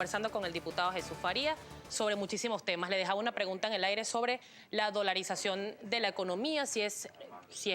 conversando con el diputado Jesús Faría sobre muchísimos temas. Le dejaba una pregunta en el aire sobre la dolarización de la economía, si es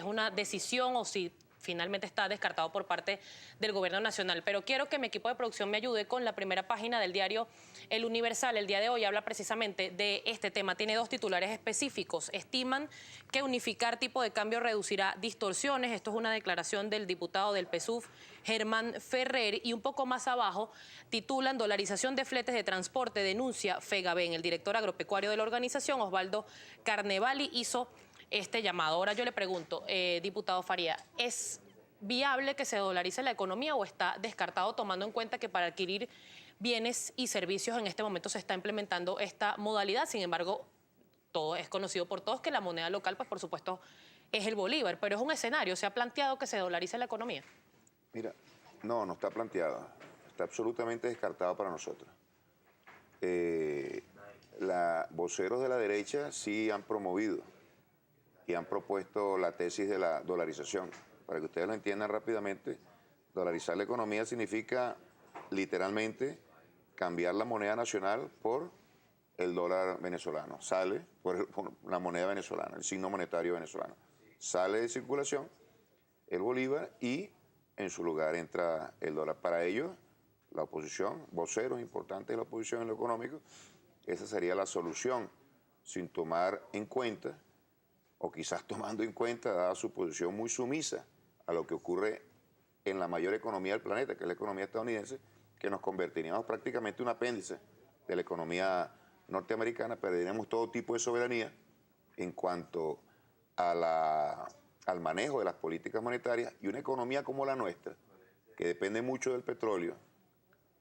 una decisión o si finalmente está descartado por parte del gobierno nacional. Pero quiero que mi equipo de producción me ayude con la primera página del diario El Universal. El día de hoy habla precisamente de este tema. Tiene dos titulares específicos. Estiman que unificar tipo de cambio reducirá distorsiones. Esto es una declaración del diputado del PSUV, Germán Ferrer. Y un poco más abajo titulan dolarización de fletes de transporte, denuncia FEGABEN. El director agropecuario de la organización, Osvaldo Carnevali, hizo este llamado. Ahora yo le pregunto, diputado Faría, ¿es viable que se dolarice la economía o está descartado, tomando en cuenta que para adquirir bienes y servicios en este momento se está implementando esta modalidad? Sin embargo, todo es conocido por todos que la moneda local, pues por supuesto, es el bolívar, pero es un escenario. ¿Se ha planteado que se dolarice la economía? Mira, no está planteado. Está absolutamente descartado para nosotros. Voceros de la derecha sí han promovido y han propuesto la tesis de la dolarización. Para que ustedes lo entiendan rápidamente, dolarizar la economía significa literalmente cambiar la moneda nacional por el dólar venezolano. Sale por la moneda venezolana, el signo monetario venezolano. Sale de circulación el bolívar y en su lugar entra el dólar. Para ellos, la oposición, voceros importantes de la oposición en lo económico, esa sería la solución, sin tomar en cuenta, o quizás tomando en cuenta, dada su posición muy sumisa a lo que ocurre en la mayor economía del planeta, que es la economía estadounidense, que nos convertiríamos prácticamente en un apéndice de la economía norteamericana, perderíamos todo tipo de soberanía en cuanto a al manejo de las políticas monetarias, y una economía como la nuestra, que depende mucho del petróleo,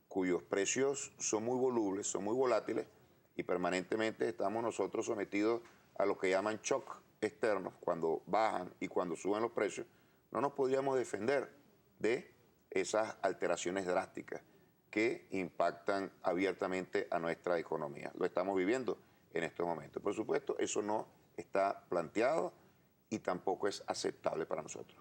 cuyos precios son muy volubles, son muy volátiles, y permanentemente estamos nosotros sometidos a lo que llaman shock externos, cuando bajan y cuando suben los precios, no nos podríamos defender de esas alteraciones drásticas que impactan abiertamente a nuestra economía. Lo estamos viviendo en estos momentos. Por supuesto, eso no está planteado y tampoco es aceptable para nosotros,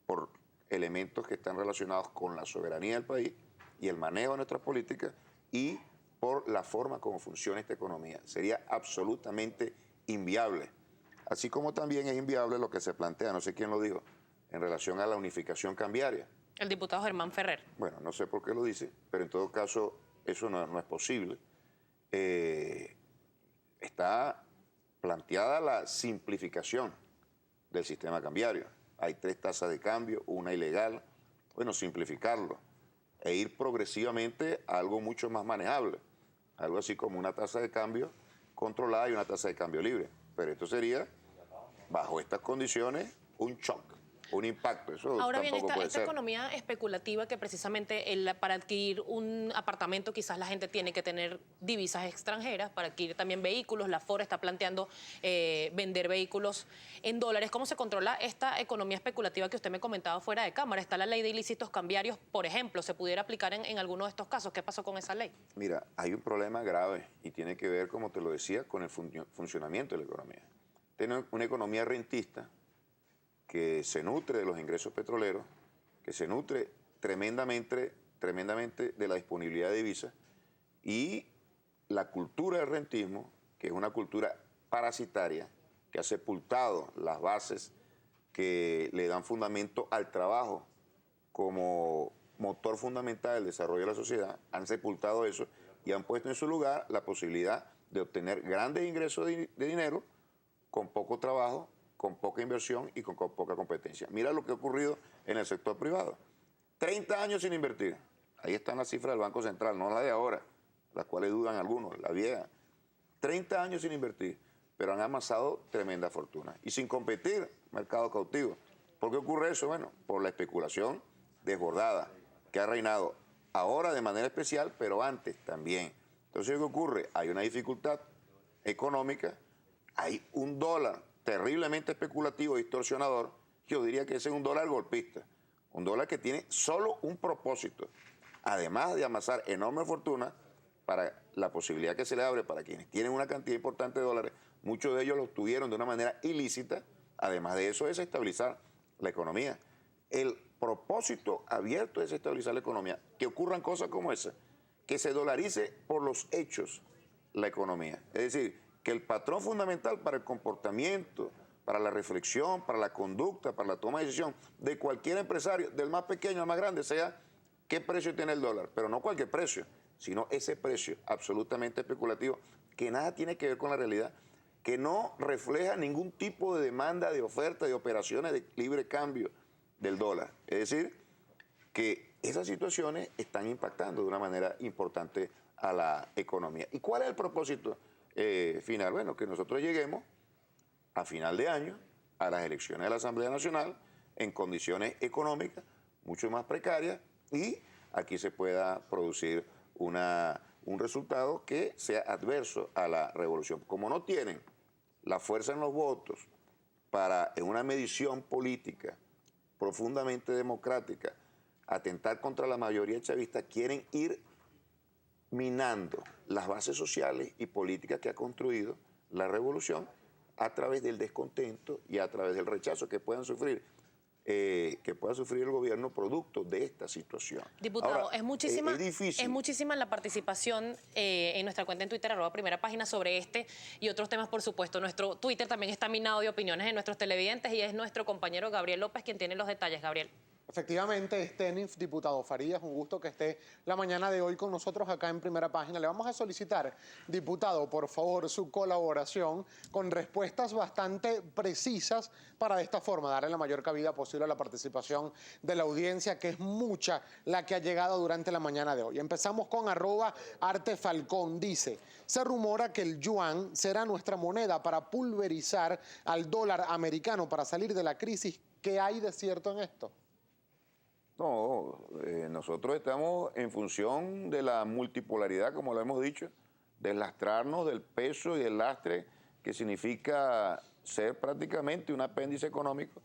por elementos que están relacionados con la soberanía del país y el manejo de nuestras políticas y por la forma como funciona esta economía. Sería absolutamente inviable. Así como también es inviable lo que se plantea, no sé quién lo dijo, en relación a la unificación cambiaria. El diputado Germán Ferrer. Bueno, no sé por qué lo dice, pero en todo caso eso no es posible. Está planteada la simplificación del sistema cambiario. Hay 3 tasas de cambio, una ilegal. Bueno, simplificarlo e ir progresivamente a algo mucho más manejable. Algo así como una tasa de cambio controlada y una tasa de cambio libre. Pero esto sería, bajo estas condiciones, un shock, un impacto. Eso ahora bien, tampoco puede esta ser. economía especulativa que precisamente para adquirir un apartamento quizás la gente tiene que tener divisas extranjeras, para adquirir también vehículos. La FOR está planteando vender vehículos en dólares. ¿Cómo se controla esta economía especulativa que usted me comentaba fuera de cámara? ¿Está la ley de ilícitos cambiarios, por ejemplo? ¿Se pudiera aplicar en alguno de estos casos? ¿Qué pasó con esa ley? Mira, hay un problema grave y tiene que ver, como te lo decía, con el funcionamiento de la economía. Tiene una economía rentista que se nutre de los ingresos petroleros, que se nutre tremendamente de la disponibilidad de divisas, y la cultura del rentismo, que es una cultura parasitaria, que ha sepultado las bases que le dan fundamento al trabajo como motor fundamental del desarrollo de la sociedad, han sepultado eso y han puesto en su lugar la posibilidad de obtener grandes ingresos de dinero con poco trabajo, con poca inversión y con poca competencia. Mira lo que ha ocurrido en el sector privado. 30 años sin invertir. Ahí están las cifras del Banco Central, no la de ahora, las cuales dudan algunos, la vieja. 30 años sin invertir, pero han amasado tremenda fortuna. Y sin competir, mercado cautivo. ¿Por qué ocurre eso? Bueno, por la especulación desbordada que ha reinado ahora de manera especial, pero antes también. Entonces, ¿qué ocurre? Hay una dificultad económica, hay un dólar terriblemente especulativo y distorsionador. Yo diría que ese es un dólar golpista, un dólar que tiene solo un propósito, además de amasar enorme fortuna, para la posibilidad que se le abre para quienes tienen una cantidad importante de dólares, muchos de ellos lo obtuvieron de una manera ilícita, además de eso, desestabilizar la economía. El propósito abierto es desestabilizar la economía, que ocurran cosas como esa, que se dolarice por los hechos la economía. Es decir, que el patrón fundamental para el comportamiento, para la reflexión, para la conducta, para la toma de decisión de cualquier empresario, del más pequeño al más grande, sea qué precio tiene el dólar, pero no cualquier precio, sino ese precio absolutamente especulativo que nada tiene que ver con la realidad, que no refleja ningún tipo de demanda, de oferta, de operaciones de libre cambio del dólar. Es decir, que esas situaciones están impactando de una manera importante a la economía. ¿Y cuál es el propósito final? Bueno, que nosotros lleguemos a final de año a las elecciones de la Asamblea Nacional en condiciones económicas mucho más precarias y aquí se pueda producir un resultado que sea adverso a la revolución. Como no tienen la fuerza en los votos para, en una medición política profundamente democrática, atentar contra la mayoría chavista, quieren ir minando las bases sociales y políticas que ha construido la revolución a través del descontento y a través del rechazo que pueda sufrir el gobierno producto de esta situación. Diputado, Ahora, es muchísima, difícil. es muchísima la participación en nuestra cuenta en Twitter, @primerapágina, sobre este y otros temas, por supuesto. Nuestro Twitter también está minado de opiniones de nuestros televidentes y es nuestro compañero Gabriel López quien tiene los detalles. Gabriel. Efectivamente, Stenif, diputado Farías, un gusto que esté la mañana de hoy con nosotros acá en Primera Página. Le vamos a solicitar, diputado, por favor, su colaboración con respuestas bastante precisas para de esta forma darle la mayor cabida posible a la participación de la audiencia, que es mucha la que ha llegado durante la mañana de hoy. Empezamos con @artefalcón. Dice, se rumora que el yuan será nuestra moneda para pulverizar al dólar americano para salir de la crisis. ¿Qué hay de cierto en esto? No, nosotros estamos en función de la multipolaridad, como lo hemos dicho, de lastrarnos del peso y del lastre que significa ser prácticamente un apéndice económico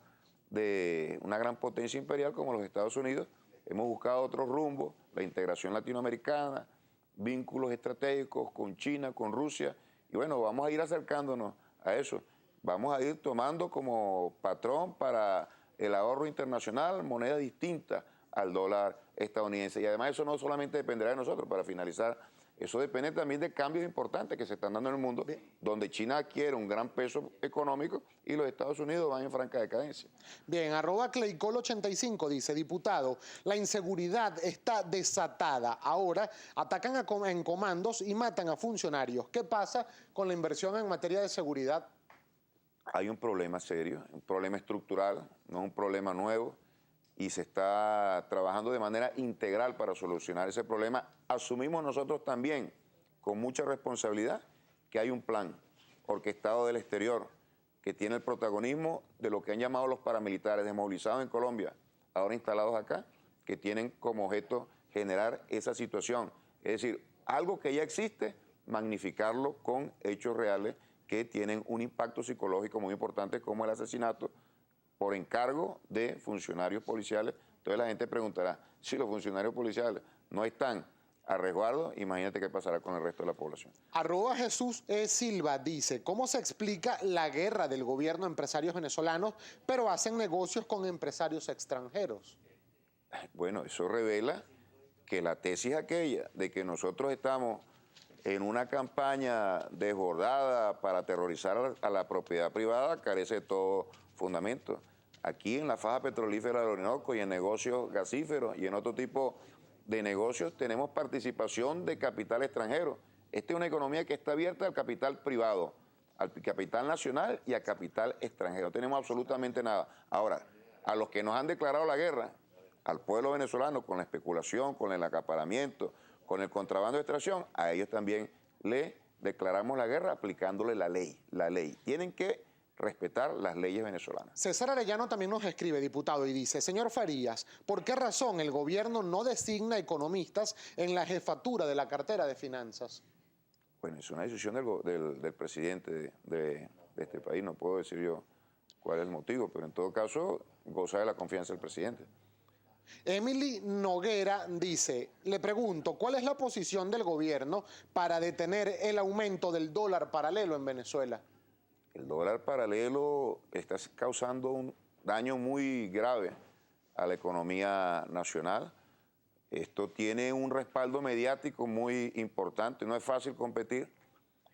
de una gran potencia imperial como los Estados Unidos. Hemos buscado otros rumbos, la integración latinoamericana, vínculos estratégicos con China, con Rusia, y bueno, vamos a ir acercándonos a eso. Vamos a ir tomando como patrón para el ahorro internacional, moneda distinta al dólar estadounidense. Y además eso no solamente dependerá de nosotros, para finalizar, eso depende también de cambios importantes que se están dando en el mundo, donde China adquiere un gran peso económico y los Estados Unidos van en franca decadencia. Bien, @Claycol85 dice, diputado, la inseguridad está desatada. Ahora atacan en comandos y matan a funcionarios. ¿Qué pasa con la inversión en materia de seguridad? Hay un problema serio, un problema estructural, no es un problema nuevo, y se está trabajando de manera integral para solucionar ese problema. Asumimos nosotros también, con mucha responsabilidad, que hay un plan orquestado del exterior que tiene el protagonismo de lo que han llamado los paramilitares desmovilizados en Colombia, ahora instalados acá, que tienen como objeto generar esa situación. Es decir, algo que ya existe, magnificarlo con hechos reales que tienen un impacto psicológico muy importante, como el asesinato por encargo de funcionarios policiales. Entonces la gente preguntará, si los funcionarios policiales no están a resguardo, imagínate qué pasará con el resto de la población. @Jesús E. Silva dice, ¿cómo se explica la guerra del gobierno a empresarios venezolanos, pero hacen negocios con empresarios extranjeros? Bueno, eso revela que la tesis aquella de que nosotros estamos en una campaña desbordada para aterrorizar a la propiedad privada carece de todo fundamento. Aquí en la faja petrolífera del Orinoco y en negocios gasíferos y en otro tipo de negocios tenemos participación de capital extranjero. Esta es una economía que está abierta al capital privado, al capital nacional y al capital extranjero. No tenemos absolutamente nada. Ahora, a los que nos han declarado la guerra, al pueblo venezolano, con la especulación, con el acaparamiento, con el contrabando de extracción, a ellos también le declaramos la guerra aplicándole la ley. La ley. Tienen que respetar las leyes venezolanas. César Arellano también nos escribe, diputado, y dice, señor Farías, ¿por qué razón el gobierno no designa economistas en la jefatura de la cartera de finanzas? Bueno, es una decisión del presidente de este país, no puedo decir yo cuál es el motivo, pero en todo caso goza de la confianza del presidente. Emily Noguera dice, le pregunto, ¿cuál es la posición del gobierno para detener el aumento del dólar paralelo en Venezuela? El dólar paralelo está causando un daño muy grave a la economía nacional. Esto tiene un respaldo mediático muy importante. No es fácil competir,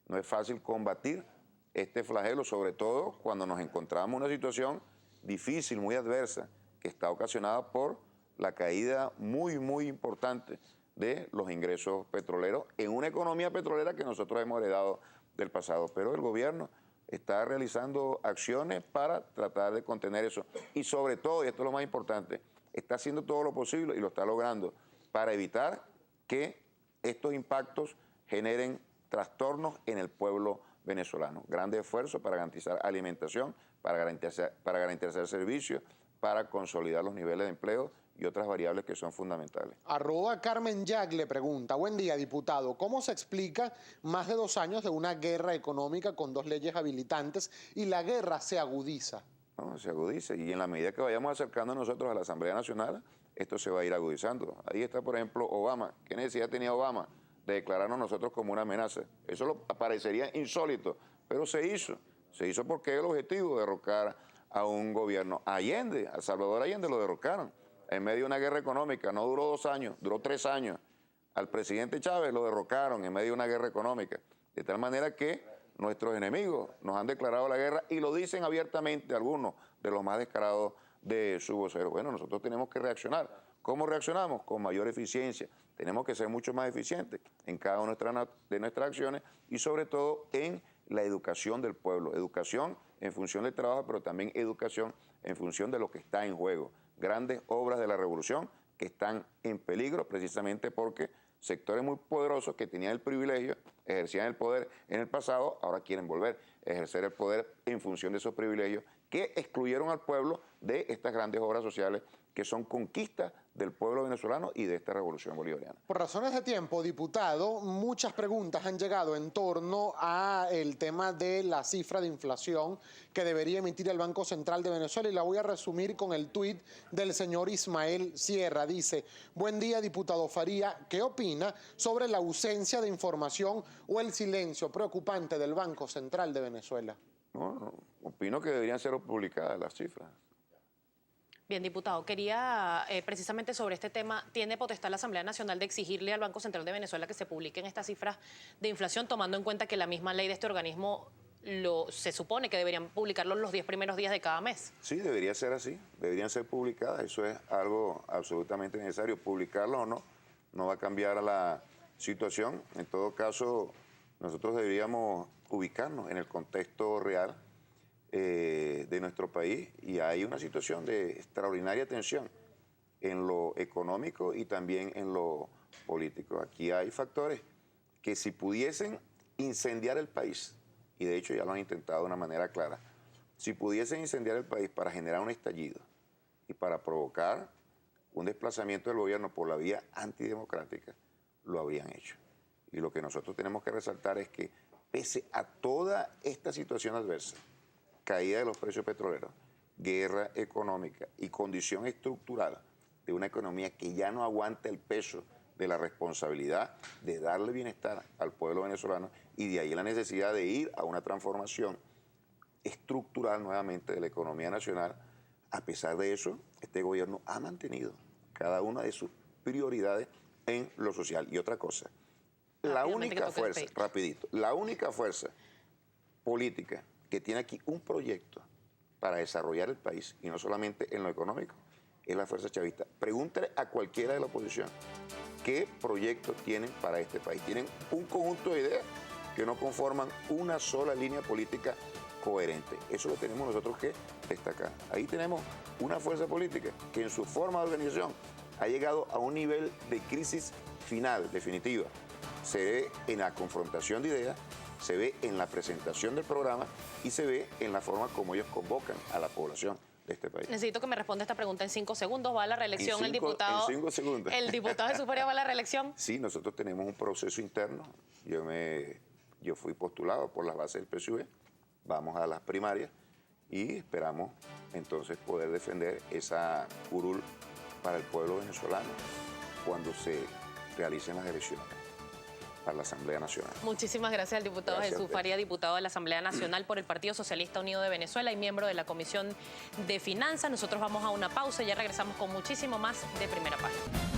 no es fácil combatir este flagelo, sobre todo cuando nos encontramos en una situación difícil, muy adversa, que está ocasionada por la caída muy importante de los ingresos petroleros en una economía petrolera que nosotros hemos heredado del pasado. Pero el gobierno está realizando acciones para tratar de contener eso. Y sobre todo, y esto es lo más importante, está haciendo todo lo posible y lo está logrando para evitar que estos impactos generen trastornos en el pueblo venezolano. Grandes esfuerzos para garantizar alimentación, para garantizar servicios, para consolidar los niveles de empleo y otras variables que son fundamentales. @Carmen Jack le pregunta: buen día, diputado, ¿cómo se explica más de 2 años de una guerra económica con 2 leyes habilitantes y la guerra se agudiza? No, se agudiza, y en la medida que vayamos acercando nosotros a la Asamblea Nacional, esto se va a ir agudizando. Ahí está, por ejemplo, Obama. ¿Qué necesidad tenía Obama de declararnos nosotros como una amenaza? Eso parecería insólito, pero se hizo. Se hizo porque el objetivo de derrocar a un gobierno. Allende, a Salvador Allende lo derrocaron en medio de una guerra económica. No duró 2 años, duró 3 años. Al presidente Chávez lo derrocaron en medio de una guerra económica. De tal manera que nuestros enemigos nos han declarado la guerra y lo dicen abiertamente algunos de los más descarados de su vocero. Bueno, nosotros tenemos que reaccionar. ¿Cómo reaccionamos? Con mayor eficiencia. Tenemos que ser mucho más eficientes en cada una de nuestras acciones y sobre todo en la educación del pueblo. Educación en función del trabajo, pero también educación en función de lo que está en juego. Grandes obras de la revolución que están en peligro precisamente porque sectores muy poderosos que tenían el privilegio, ejercían el poder en el pasado, ahora quieren volver a ejercer el poder en función de esos privilegios que excluyeron al pueblo de estas grandes obras sociales que son conquistas del pueblo venezolano y de esta revolución bolivariana. Por razones de tiempo, diputado, muchas preguntas han llegado en torno al tema de la cifra de inflación que debería emitir el Banco Central de Venezuela y la voy a resumir con el tuit del señor Ismael Sierra. Dice: buen día, diputado Faría, ¿qué opina sobre la ausencia de información o el silencio preocupante del Banco Central de Venezuela? No, opino que deberían ser publicadas las cifras. Bien, diputado, quería precisamente sobre este tema, ¿tiene potestad la Asamblea Nacional de exigirle al Banco Central de Venezuela que se publiquen estas cifras de inflación, tomando en cuenta que la misma ley de este organismo se supone que deberían publicarlo los 10 primeros días de cada mes? Sí, debería ser así, deberían ser publicadas, eso es algo absolutamente necesario. Publicarlo o no, no va a cambiar la situación. En todo caso, nosotros deberíamos ubicarnos en el contexto real de nuestro país y hay una situación de extraordinaria tensión en lo económico y también en lo político. Aquí hay factores que si pudiesen incendiar el país, y de hecho ya lo han intentado de una manera clara, si pudiesen incendiar el país para generar un estallido y para provocar un desplazamiento del gobierno por la vía antidemocrática, lo habrían hecho. Y lo que nosotros tenemos que resaltar es que pese a toda esta situación adversa, caída de los precios petroleros, guerra económica y condición estructural de una economía que ya no aguanta el peso de la responsabilidad de darle bienestar al pueblo venezolano y de ahí la necesidad de ir a una transformación estructural nuevamente de la economía nacional. A pesar de eso, este gobierno ha mantenido cada una de sus prioridades en lo social. Y otra cosa, la única fuerza, rapidito, la única fuerza política que tiene aquí un proyecto para desarrollar el país, y no solamente en lo económico, es la fuerza chavista. Pregúntale a cualquiera de la oposición qué proyectos tienen para este país. Tienen un conjunto de ideas que no conforman una sola línea política coherente. Eso lo tenemos nosotros que destacar. Ahí tenemos una fuerza política que en su forma de organización ha llegado a un nivel de crisis final, definitiva. Se ve en la confrontación de ideas, se ve en la presentación del programa y se ve en la forma como ellos convocan a la población de este país. Necesito que me responda esta pregunta en 5 segundos. ¿Va a la reelección el diputado? En 5 segundos. ¿El diputado Jesús Faría va a la reelección? Sí, nosotros tenemos un proceso interno. Yo fui postulado por las bases del PSUV. Vamos a las primarias y esperamos entonces poder defender esa curul para el pueblo venezolano cuando se realicen las elecciones para la Asamblea Nacional. Muchísimas gracias al diputado Jesús Faría, diputado de la Asamblea Nacional por el Partido Socialista Unido de Venezuela y miembro de la Comisión de Finanzas. Nosotros vamos a una pausa y ya regresamos con muchísimo más de Primera Página.